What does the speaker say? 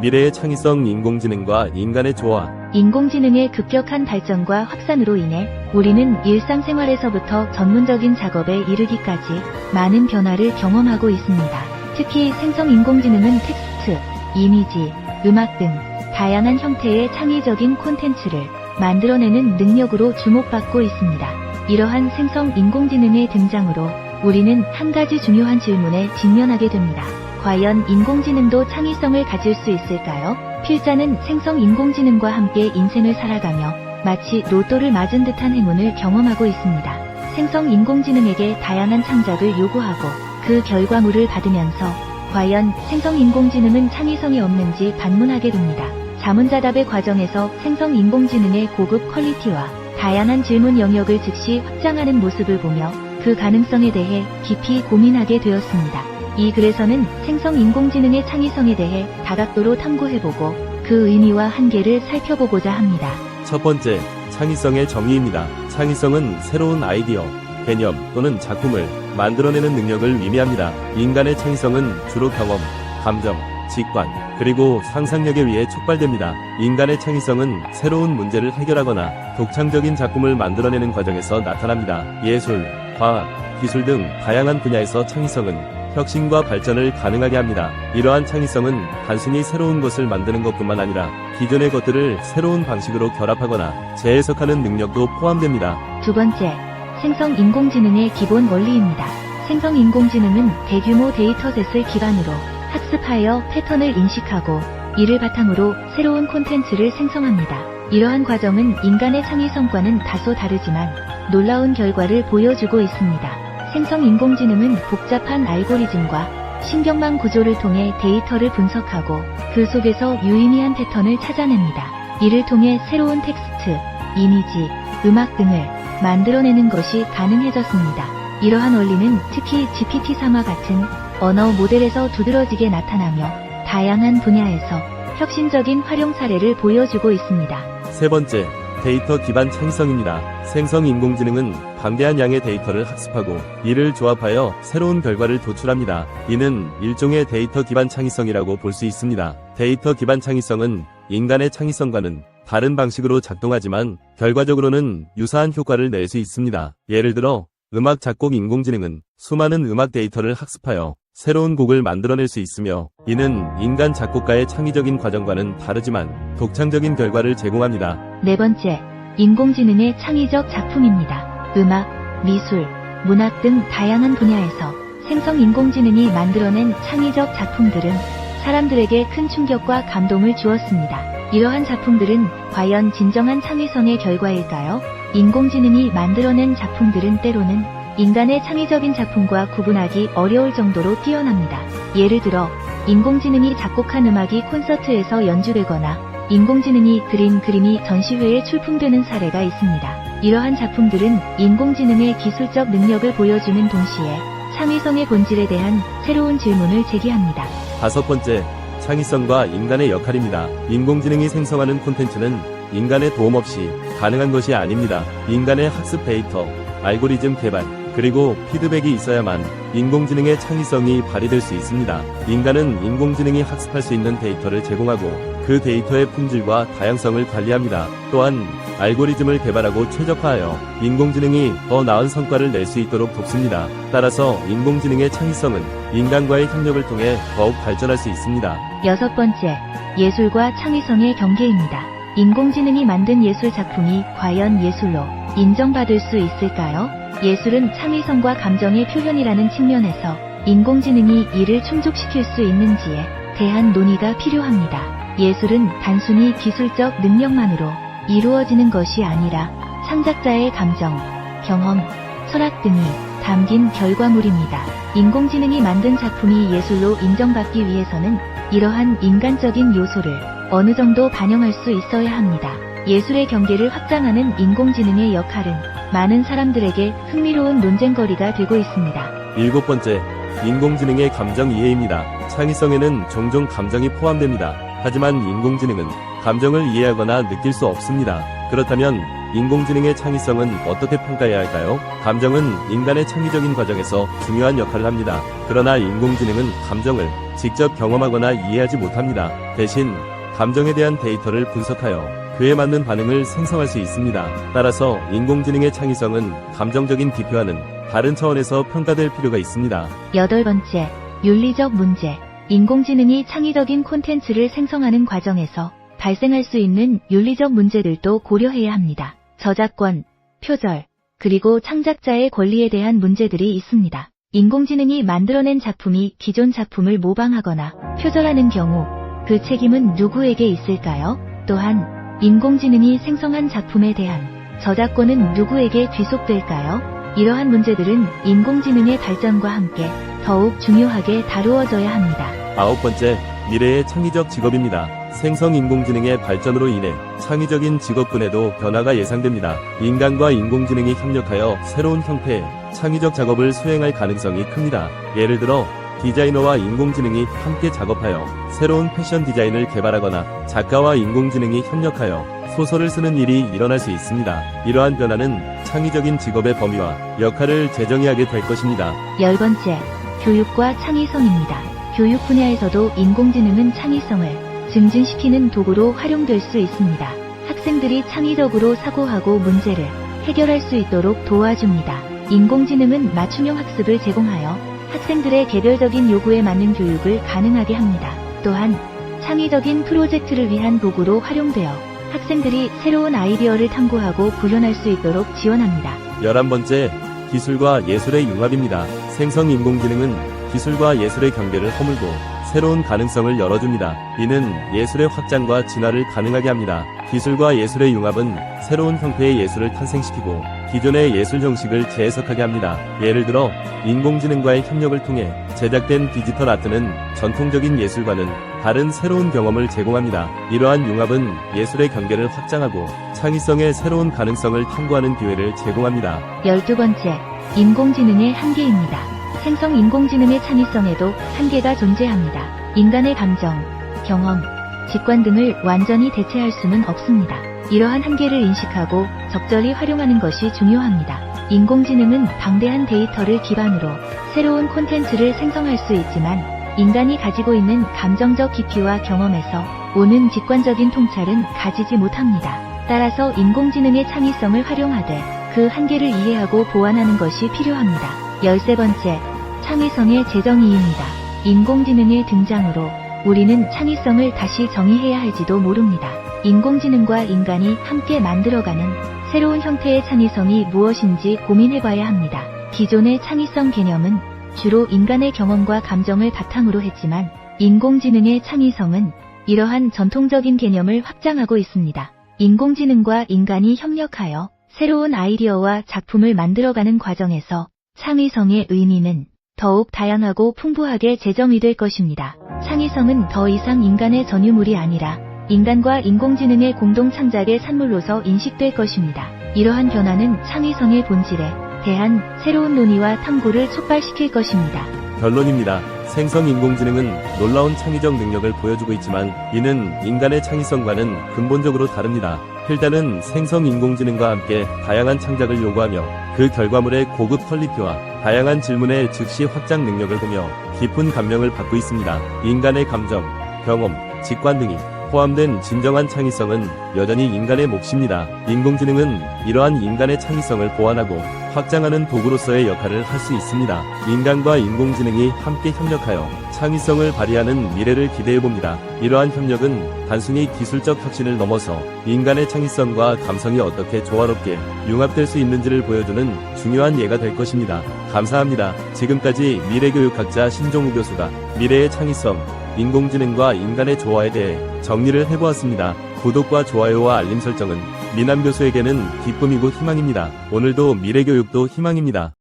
미래의 창의성 인공지능과 인간의 조화. 인공지능의 급격한 발전과 확산으로 인해 우리는 일상생활에서부터 전문적인 작업에 이르기까지 많은 변화를 경험하고 있습니다. 특히 생성 인공지능은 텍스트, 이미지, 음악 등 다양한 형태의 창의적인 콘텐츠를 만들어내는 능력으로 주목받고 있습니다. 이러한 생성 인공지능의 등장으로 우리는 한 가지 중요한 질문에 직면하게 됩니다. 과연 인공지능도 창의성을 가질 수 있을까요? 필자는 생성 인공지능과 함께 인생을 살아가며 마치 로또를 맞은 듯한 행운을 경험하고 있습니다. 생성 인공지능에게 다양한 창작을 요구하고 그 결과물을 받으면서 과연 생성 인공지능은 창의성이 없는지 반문하게 됩니다. 자문자답의 과정에서 생성 인공지능의 고급 퀄리티와 다양한 질문 영역을 즉시 확장하는 모습을 보며 그 가능성에 대해 깊이 고민하게 되었습니다. 이 글에서는 생성 인공지능의 창의성에 대해 다각도로 탐구해보고 그 의미와 한계를 살펴보고자 합니다. 첫 번째, 창의성의 정의입니다. 창의성은 새로운 아이디어, 개념 또는 작품을 만들어내는 능력을 의미합니다. 인간의 창의성은 주로 경험, 감정, 직관, 그리고 상상력에 의해 촉발됩니다. 인간의 창의성은 새로운 문제를 해결하거나 독창적인 작품을 만들어내는 과정에서 나타납니다. 예술, 과학, 기술 등 다양한 분야에서 창의성은 혁신과 발전을 가능하게 합니다. 이러한 창의성은 단순히 새로운 것을 만드는 것뿐만 아니라 기존의 것들을 새로운 방식으로 결합하거나 재해석하는 능력도 포함됩니다. 두 번째, 생성 인공지능의 기본 원리입니다. 생성 인공지능은 대규모 데이터셋을 기반으로 학습하여 패턴을 인식하고 이를 바탕으로 새로운 콘텐츠를 생성합니다. 이러한 과정은 인간의 창의성과는 다소 다르지만 놀라운 결과를 보여주고 있습니다. 생성 인공지능은 복잡한 알고리즘과 신경망 구조를 통해 데이터를 분석하고 그 속에서 유의미한 패턴을 찾아냅니다. 이를 통해 새로운 텍스트, 이미지, 음악 등을 만들어내는 것이 가능해졌습니다. 이러한 원리는 특히 GPT-3와 같은 언어 모델에서 두드러지게 나타나며 다양한 분야에서 혁신적인 활용 사례를 보여주고 있습니다. 세 번째, 데이터 기반 창의성입니다. 생성 인공지능은 방대한 양의 데이터를 학습하고 이를 조합하여 새로운 결과를 도출합니다. 이는 일종의 데이터 기반 창의성이라고 볼 수 있습니다. 데이터 기반 창의성은 인간의 창의성과는 다른 방식으로 작동하지만 결과적으로는 유사한 효과를 낼 수 있습니다. 예를 들어 음악 작곡 인공지능은 수많은 음악 데이터를 학습하여 새로운 곡을 만들어낼 수 있으며 이는 인간 작곡가의 창의적인 과정과는 다르지만 독창적인 결과를 제공합니다. 네 번째, 인공지능의 창의적 작품입니다. 음악, 미술, 문학 등 다양한 분야에서 생성 인공지능이 만들어낸 창의적 작품들은 사람들에게 큰 충격과 감동을 주었습니다. 이러한 작품들은 과연 진정한 창의성의 결과일까요? 인공지능이 만들어낸 작품들은 때로는 인간의 창의적인 작품과 구분하기 어려울 정도로 뛰어납니다. 예를 들어 인공지능이 작곡한 음악이 콘서트에서 연주되거나 인공지능이 그린 그림이 전시회에 출품되는 사례가 있습니다. 이러한 작품들은 인공지능의 기술적 능력을 보여주는 동시에 창의성의 본질에 대한 새로운 질문을 제기합니다. 다섯 번째, 창의성과 인간의 역할입니다. 인공지능이 생성하는 콘텐츠는 인간의 도움 없이 가능한 것이 아닙니다. 인간의 학습 데이터, 알고리즘 개발, 그리고 피드백이 있어야만 인공지능의 창의성이 발휘될 수 있습니다. 인간은 인공지능이 학습할 수 있는 데이터를 제공하고 그 데이터의 품질과 다양성을 관리합니다. 또한 알고리즘을 개발하고 최적화하여 인공지능이 더 나은 성과를 낼 수 있도록 돕습니다. 따라서 인공지능의 창의성은 인간과의 협력을 통해 더욱 발전할 수 있습니다. 여섯 번째, 예술과 창의성의 경계입니다. 인공지능이 만든 예술 작품이 과연 예술로 인정받을 수 있을까요? 예술은 창의성과 감정의 표현이라는 측면에서 인공지능이 이를 충족시킬 수 있는지에 대한 논의가 필요합니다. 예술은 단순히 기술적 능력만으로 이루어지는 것이 아니라 창작자의 감정, 경험, 철학 등이 담긴 결과물입니다. 인공지능이 만든 작품이 예술로 인정받기 위해서는 이러한 인간적인 요소를 어느 정도 반영할 수 있어야 합니다. 예술의 경계를 확장하는 인공지능의 역할은 많은 사람들에게 흥미로운 논쟁거리가 되고 있습니다. 일곱 번째, 인공지능의 감정 이해입니다. 창의성에는 종종 감정이 포함됩니다. 하지만 인공지능은 감정을 이해하거나 느낄 수 없습니다. 그렇다면 인공지능의 창의성은 어떻게 평가해야 할까요? 감정은 인간의 창의적인 과정에서 중요한 역할을 합니다. 그러나 인공지능은 감정을 직접 경험하거나 이해하지 못합니다. 대신 감정에 대한 데이터를 분석하여 그에 맞는 반응을 생성할 수 있습니다. 따라서 인공지능의 창의성은 감정적인 기표와는 다른 차원에서 평가될 필요가 있습니다. 8번째, 윤리적 문제. 인공지능이 창의적인 콘텐츠를 생성하는 과정에서 발생할 수 있는 윤리적 문제들도 고려해야 합니다. 저작권, 표절, 그리고 창작자의 권리에 대한 문제들이 있습니다. 인공지능이 만들어낸 작품이 기존 작품을 모방하거나 표절하는 경우 그 책임은 누구에게 있을까요? 또한 인공지능이 생성한 작품에 대한 저작권은 누구에게 귀속될까요? 이러한 문제들은 인공지능의 발전과 함께 더욱 중요하게 다루어져야 합니다. 9번째, 미래의 창의적 직업입니다. 생성 인공지능의 발전으로 인해 창의적인 직업군에도 변화가 예상됩니다. 인간과 인공지능이 협력하여 새로운 형태의 창의적 작업을 수행할 가능성이 큽니다. 예를 들어 디자이너와 인공지능이 함께 작업하여 새로운 패션 디자인을 개발하거나 작가와 인공지능이 협력하여 소설을 쓰는 일이 일어날 수 있습니다. 이러한 변화는 창의적인 직업의 범위와 역할을 재정의하게 될 것입니다. 10번째, 교육과 창의성입니다. 교육 분야에서도 인공지능은 창의성을 증진시키는 도구로 활용될 수 있습니다. 학생들이 창의적으로 사고하고 문제를 해결할 수 있도록 도와줍니다. 인공지능은 맞춤형 학습을 제공하여 학생들의 개별적인 요구에 맞는 교육을 가능하게 합니다. 또한 창의적인 프로젝트를 위한 도구로 활용되어 학생들이 새로운 아이디어를 탐구하고 구현할 수 있도록 지원합니다. 11번째, 기술과 예술의 융합입니다. 생성 인공지능은 기술과 예술의 경계를 허물고 새로운 가능성을 열어줍니다. 이는 예술의 확장과 진화를 가능하게 합니다. 기술과 예술의 융합은 새로운 형태의 예술을 탄생시키고 기존의 예술 형식을 재해석하게 합니다. 예를 들어 인공지능과의 협력을 통해 제작된 디지털 아트는 전통적인 예술과는 다른 새로운 경험을 제공합니다. 이러한 융합은 예술의 경계를 확장하고 창의성의 새로운 가능성을 탐구하는 기회를 제공합니다. 12번째, 인공지능의 한계입니다. 생성 인공지능의 창의성에도 한계가 존재합니다. 인간의 감정, 경험, 직관 등을 완전히 대체할 수는 없습니다. 이러한 한계를 인식하고 적절히 활용하는 것이 중요합니다. 인공지능은 방대한 데이터를 기반으로 새로운 콘텐츠를 생성할 수 있지만 인간이 가지고 있는 감정적 깊이와 경험에서 오는 직관적인 통찰은 가지지 못합니다. 따라서 인공지능의 창의성을 활용하되 그 한계를 이해하고 보완하는 것이 필요합니다. 13번째, 창의성의 재정의입니다. 인공지능의 등장으로 우리는 창의성을 다시 정의해야 할지도 모릅니다. 인공지능과 인간이 함께 만들어가는 새로운 형태의 창의성이 무엇인지 고민해봐야 합니다. 기존의 창의성 개념은 주로 인간의 경험과 감정을 바탕으로 했지만 인공지능의 창의성은 이러한 전통적인 개념을 확장하고 있습니다. 인공지능과 인간이 협력하여 새로운 아이디어와 작품을 만들어가는 과정에서 창의성의 의미는 더욱 다양하고 풍부하게 재정의될 것입니다. 창의성은 더 이상 인간의 전유물이 아니라 인간과 인공지능의 공동 창작의 산물로서 인식될 것입니다. 이러한 변화는 창의성의 본질에 대한 새로운 논의와 탐구를 촉발시킬 것입니다. 결론입니다. 생성 인공지능은 놀라운 창의적 능력을 보여주고 있지만 이는 인간의 창의성과는 근본적으로 다릅니다. 필단은 생성 인공지능과 함께 다양한 창작을 요구하며 그 결과물의 고급 퀄리티와 다양한 질문의 즉시 확장 능력을 보며 깊은 감명을 받고 있습니다. 인간의 감정, 경험, 직관 등이 포함된 진정한 창의성은 여전히 인간의 몫입니다. 인공지능은 이러한 인간의 창의성을 보완하고 확장하는 도구로서의 역할을 할 수 있습니다. 인간과 인공지능이 함께 협력하여 창의성을 발휘하는 미래를 기대해봅니다. 이러한 협력은 단순히 기술적 혁신을 넘어서 인간의 창의성과 감성이 어떻게 조화롭게 융합될 수 있는지를 보여주는 중요한 예가 될 것입니다. 감사합니다. 지금까지 미래교육학자 신종우 교수가 미래의 창의성, 인공지능과 인간의 조화에 대해 정리를 해보았습니다. 구독과 좋아요와 알림 설정은 미남 교수에게는 기쁨이고 희망입니다. 오늘도 미래교육도 희망입니다.